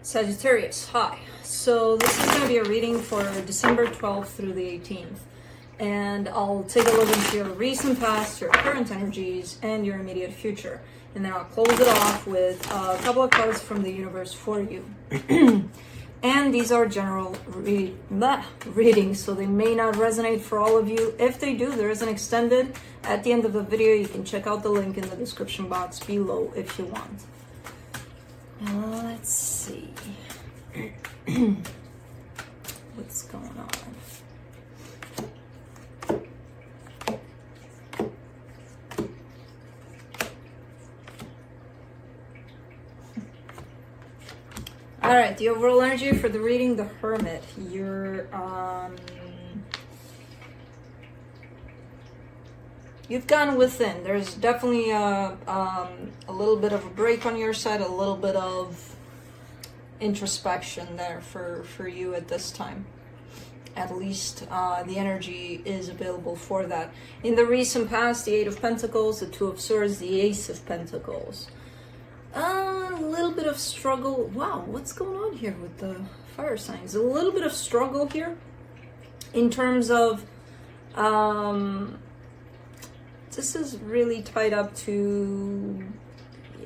Sagittarius, hi. So this is going to be a reading for December 12th through the 18th. And I'll take a look into your recent past, your current energies, and your immediate future. And then I'll close it off with a couple of cards from the universe for you. And these are general readings, so they may not resonate for all of you. If they do, there is an extended at the end of the video. You can check out the link in the description box below if you want. Let's see what's going on. All right, the overall energy for the reading, the Hermit. You've gone within. There's definitely a little bit of a break on your side, a little bit of introspection there for you at this time. At least the energy is available for that. In the recent past, the Eight of Pentacles, the Two of Swords, the Ace of Pentacles. A little bit of struggle. Wow, what's going on here with the fire signs? A little bit of struggle here in terms of this is really tied up to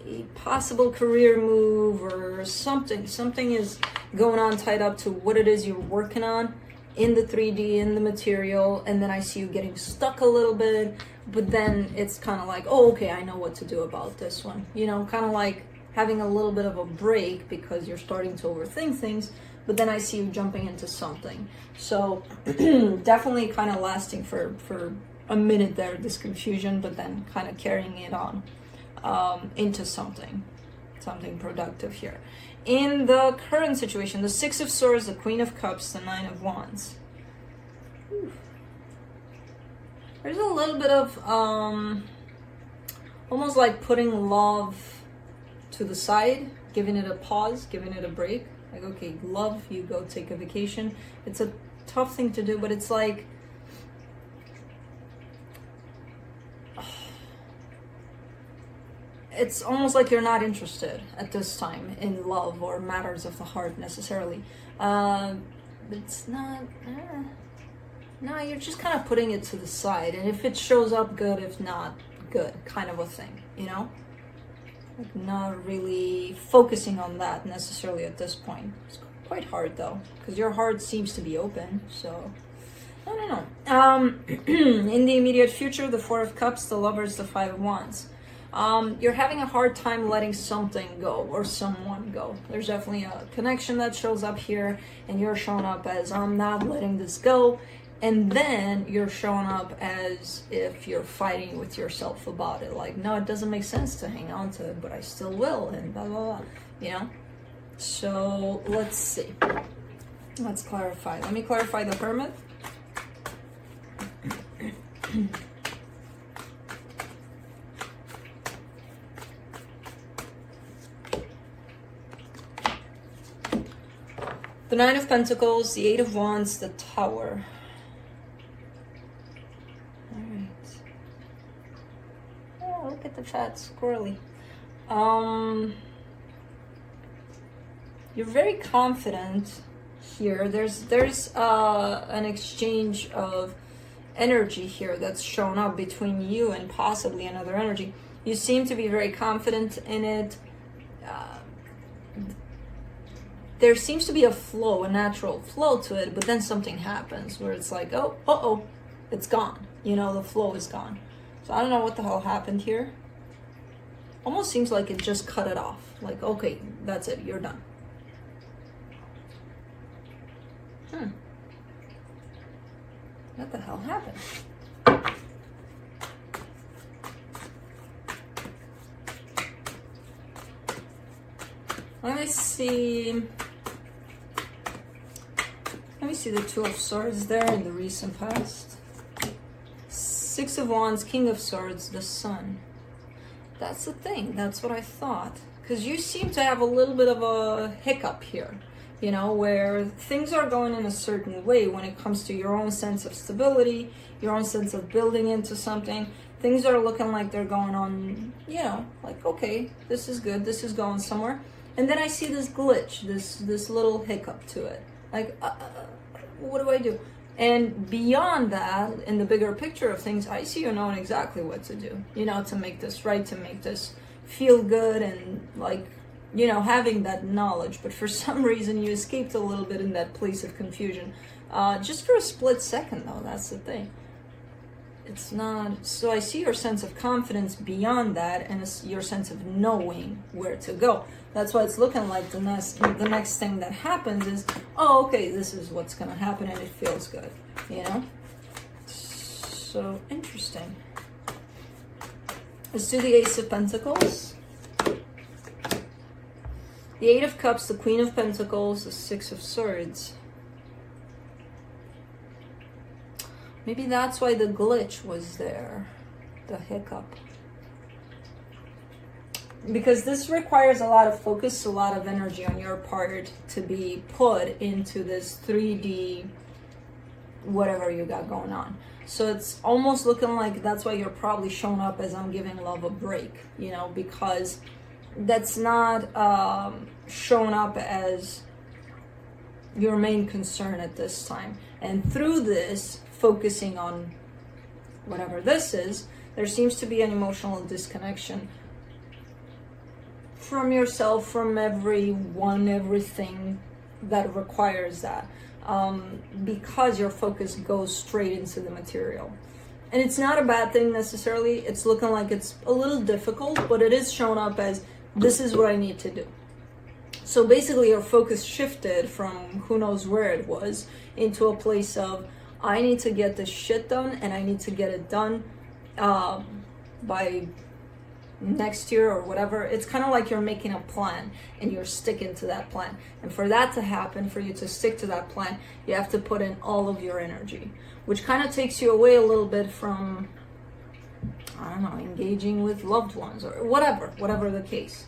a possible career move or something. Something is going on tied up to what it is you're working on in the 3D, in the material, and then I see you getting stuck a little bit, but then it's kind of like, oh, okay, I know what to do about this one. You know, kind of like having a little bit of a break because you're starting to overthink things, but then I see you jumping into something. So definitely kind of lasting for a minute there, this confusion, but then kind of carrying it on into something productive here. In the current situation, the Six of Swords, the Queen of Cups, the Nine of Wands. There's a little bit of almost like putting love to the side, giving it a pause, giving it a break. Like, okay, love, you go take a vacation. It's a tough thing to do, but it's like, it's almost like you're not interested at this time in love or matters of the heart necessarily. It's not, no, you're just kind of putting it to the side. And if it shows up, good. If not, good, kind of a thing, you know? Like not really focusing on that necessarily at this point. It's quite hard though, because your heart seems to be open, so I don't know. In the immediate future, the Four of Cups, the Lovers, the Five of Wands. You're having a hard time letting something go or someone go. There's definitely a connection that shows up here, and you're showing up as, I'm not letting this go. And then you're showing up as if you're fighting with yourself about it. Like, no, it doesn't make sense to hang on to it, but I still will, and blah, blah, blah, you know? So let's see. Let's clarify. Let me clarify the Hermit. The Nine of Pentacles, the Eight of Wands, the Tower. Alright. Oh, look at the fat squirrely. You're very confident here. There's an exchange of energy here that's shown up between you and possibly another energy. You seem to be very confident in it. There seems to be a flow, a natural flow to it, but then something happens where it's like, oh, uh-oh, it's gone. You know, the flow is gone. So I don't know what the hell happened here. Almost seems like it just cut it off. Like, okay, that's it, you're done. What the hell happened? Let me see. Let me see the Two of Swords there in the recent past. Six of Wands, King of Swords, the Sun. That's the thing. That's what I thought. Because you seem to have a little bit of a hiccup here. You know, where things are going in a certain way when it comes to your own sense of stability, your own sense of building into something. Things are looking like they're going on, you know, like, okay, this is good, this is going somewhere. And then I see this glitch, this little hiccup to it. Like, what do I do? And beyond that, in the bigger picture of things, I see you knowing exactly what to do, to make this right, to make this feel good, and like, having that knowledge. But for some reason, you escaped a little bit in that place of confusion. Just for a split second, though, that's the thing. It's not, so I see your sense of confidence beyond that, and it's your sense of knowing where to go. That's why it's looking like the next thing that happens is, oh, okay, this is what's going to happen, and it feels good, So, interesting. Let's do the Ace of Pentacles. The Eight of Cups, the Queen of Pentacles, the Six of Swords. Maybe that's why the glitch was there, the hiccup. Because this requires a lot of focus, a lot of energy on your part to be put into this 3D whatever you got going on. So it's almost looking like that's why you're probably showing up as I'm giving love a break, because that's not showing up as your main concern at this time. And through this, focusing on whatever this is, there seems to be an emotional disconnection from yourself, from everyone, everything that requires that, because your focus goes straight into the material. And it's not a bad thing necessarily. It's looking like it's a little difficult, but it is shown up as, this is what I need to do. So basically your focus shifted from who knows where it was into a place of, I need to get this shit done, and I need to get it done by next year or whatever. It's kind of like you're making a plan and you're sticking to that plan. And for that to happen, for you to stick to that plan, you have to put in all of your energy, which kind of takes you away a little bit from, I don't know, engaging with loved ones or whatever the case,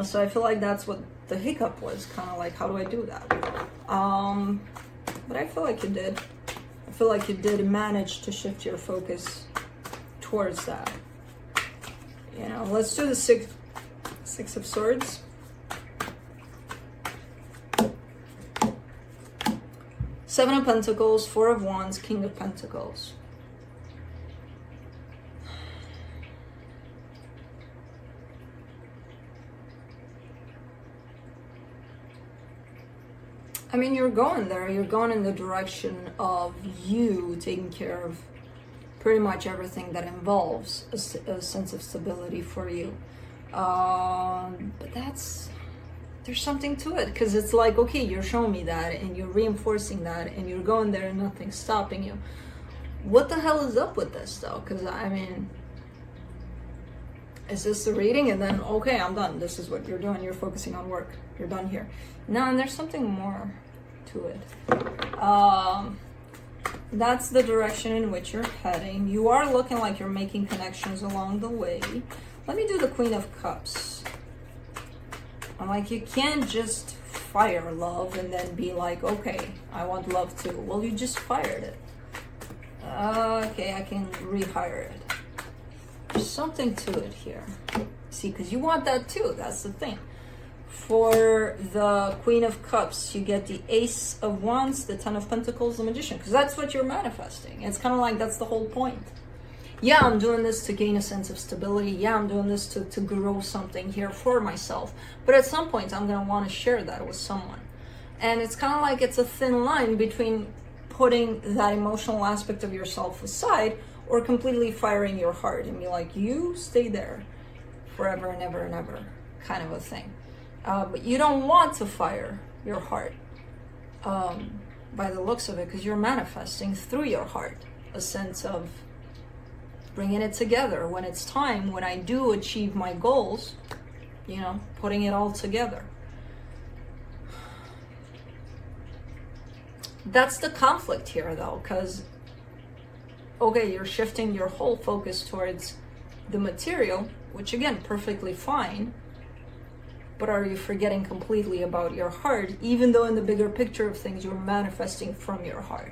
So I feel like that's what the hiccup was, kind of like, how do I do that? But I feel like you did. I feel like you did manage to shift your focus towards that. Let's do the Six of Swords. Seven of Pentacles, Four of Wands, King of Pentacles. I mean, you're going there. You're going in the direction of you taking care of pretty much everything that involves a sense of stability for you. But there's something to it, because it's like, okay, you're showing me that and you're reinforcing that and you're going there and nothing's stopping you. What the hell is up with this though? Because I mean, is this the reading and then, okay, I'm done. This is what you're doing. You're focusing on work. You're done here. No, and there's something more to it. That's the direction in which you're heading. You are looking like you're making connections along the way. Let me do the Queen of Cups. I'm like, you can't just fire love and then be like, okay, I want love too. Well, you just fired it. Okay, I can rehire it. There's something to it here. See, because you want that too. That's the thing. For the Queen of Cups, you get the Ace of Wands, the Ten of Pentacles, the Magician, because that's what you're manifesting. It's kind of like that's the whole point. Yeah, I'm doing this to gain a sense of stability. Yeah, I'm doing this to grow something here for myself. But at some point, I'm going to want to share that with someone. And it's kind of like it's a thin line between putting that emotional aspect of yourself aside or completely firing your heart and be like, you stay there forever and ever and ever, kind of a thing. But you don't want to fire your heart by the looks of it, because you're manifesting through your heart a sense of bringing it together when it's time, when I do achieve my goals, putting it all together. That's the conflict here though, because, okay, you're shifting your whole focus towards the material, which again, perfectly fine. But are you forgetting completely about your heart, even though in the bigger picture of things, you're manifesting from your heart,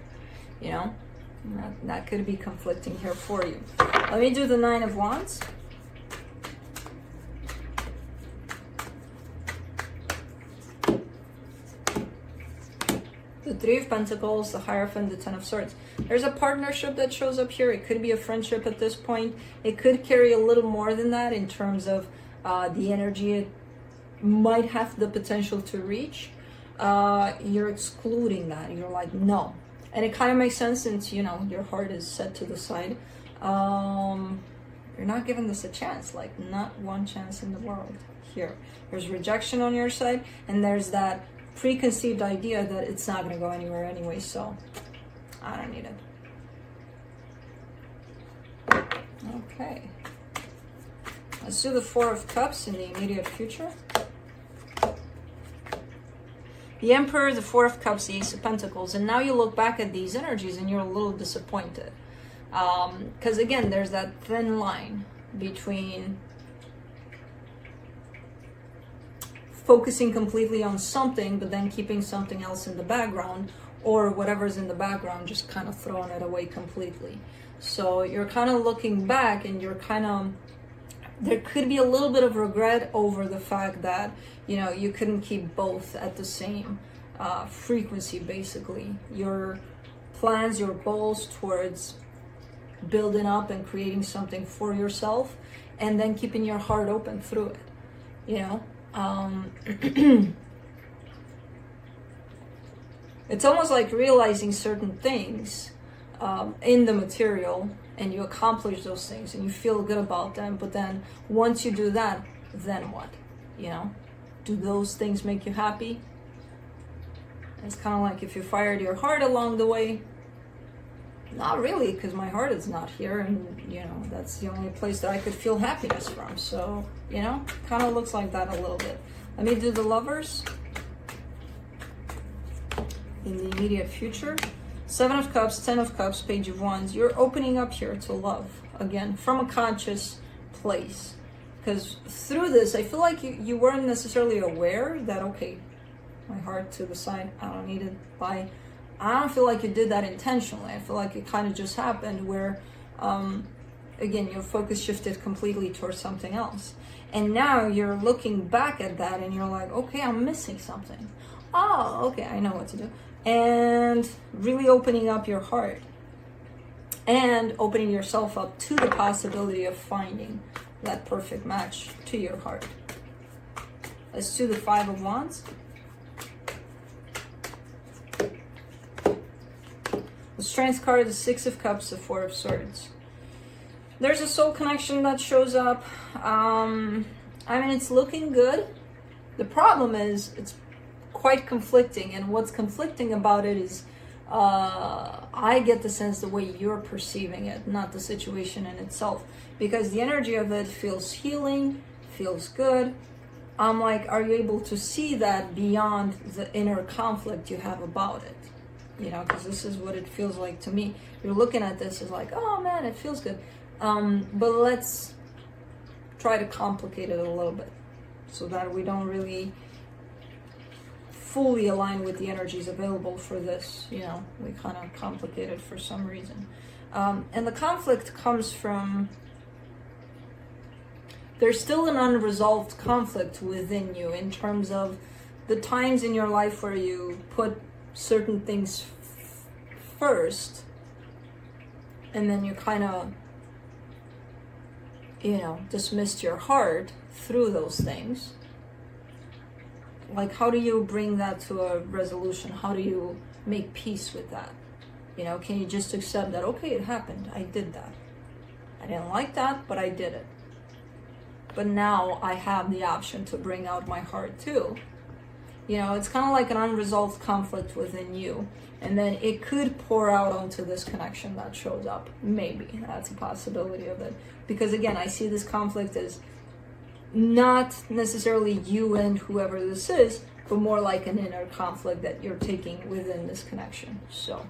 That could be conflicting here for you. Let me do the Nine of Wands. The Three of Pentacles, the Hierophant, the Ten of Swords. There's a partnership that shows up here. It could be a friendship at this point. It could carry a little more than that in terms of the energy it might have the potential to reach. You're excluding that. You're like, no. And it kind of makes sense since, you know, your heart is set to the side. You're not giving this a chance, like not one chance in the world here. There's rejection on your side, and there's that preconceived idea that it's not going to go anywhere anyway, so I don't need it. Okay. Let's do the Four of Cups in the immediate future. The Emperor, the Four of Cups, the Ace of Pentacles. And now you look back at these energies and you're a little disappointed. Because again, there's that thin line between focusing completely on something, but then keeping something else in the background, or whatever's in the background, just kind of throwing it away completely. So you're kind of looking back and you're kind of, there could be a little bit of regret over the fact that, you know, you couldn't keep both at the same frequency, basically. Your plans, your goals towards building up and creating something for yourself, and then keeping your heart open through it, you know? It's almost like realizing certain things in the material, and you accomplish those things and you feel good about them, but then once you do that, then what? You know, do those things make you happy? It's kind of like if you fired your heart along the way. Not really, because my heart is not here, and you know, that's the only place that I could feel happiness from. So, you know, kind of looks like that a little bit. Let me do the Lovers in the immediate future. Seven of Cups, Ten of Cups, Page of Wands. You're opening up here to love again from a conscious place, because through this I feel like you weren't necessarily aware that, okay, my heart to the side, I don't need it. Bye. I don't feel like you did that intentionally. I feel like it kind of just happened where, again, your focus shifted completely towards something else. And now you're looking back at that and you're like, okay, I'm missing something. Oh, okay, I know what to do. And really opening up your heart and opening yourself up to the possibility of finding that perfect match to your heart. Let's do the Five of Wands. The Strength card, the Six of Cups, the Four of Swords. There's a soul connection that shows up. I mean, it's looking good. The problem is it's quite conflicting, and what's conflicting about it is I get the sense the way you're perceiving it, not the situation in itself, because the energy of it feels healing, feels good. I'm like, are you able to see that beyond the inner conflict you have about it? You know, because this is what it feels like to me. You're looking at this as like, oh man, it feels good. But let's try to complicate it a little bit so that we don't really fully align with the energies available for this. You know, we kind of complicate it for some reason. And the conflict comes from, there's still an unresolved conflict within you in terms of the times in your life where you put certain things first, and then you kind of, you know, dismissed your heart through those things. Like, how do you bring that to a resolution? How do you make peace with that? You know, can you just accept that, okay, it happened, I did that, I didn't like that, but I did it, but now I have the option to bring out my heart too. You know, it's kind of like an unresolved conflict within you, and then it could pour out onto this connection that shows up. Maybe that's a possibility of it, because again, I see this conflict as not necessarily you and whoever this is, but more like an inner conflict that you're taking within this connection. So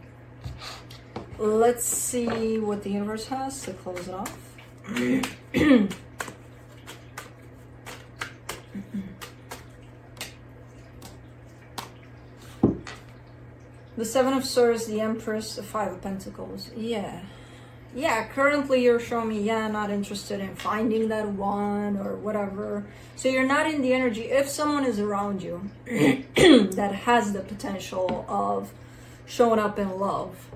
let's see what the universe has to close it off. The Seven of Swords, the Empress, the Five of Pentacles. Yeah, currently you're showing me, not interested in finding that one or whatever. So you're not in the energy. If someone is around you that has the potential of showing up in love.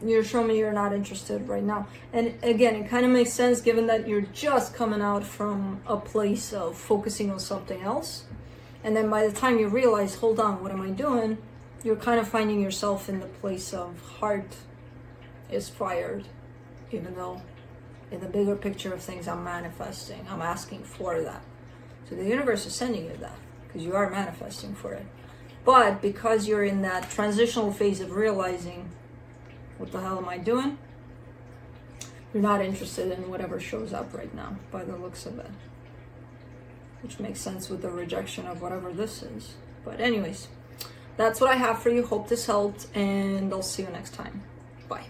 You're showing me you're not interested right now. And again, it kind of makes sense given that you're just coming out from a place of focusing on something else. And then by the time you realize, hold on, what am I doing? You're kind of finding yourself in the place of heart is fired, even though in the bigger picture of things, I'm manifesting. I'm asking for that. So the universe is sending you that because you are manifesting for it. But because you're in that transitional phase of realizing, what the hell am I doing? You're not interested in whatever shows up right now by the looks of it. Which makes sense with the rejection of whatever this is. But anyways, that's what I have for you. Hope this helped, and I'll see you next time. Bye.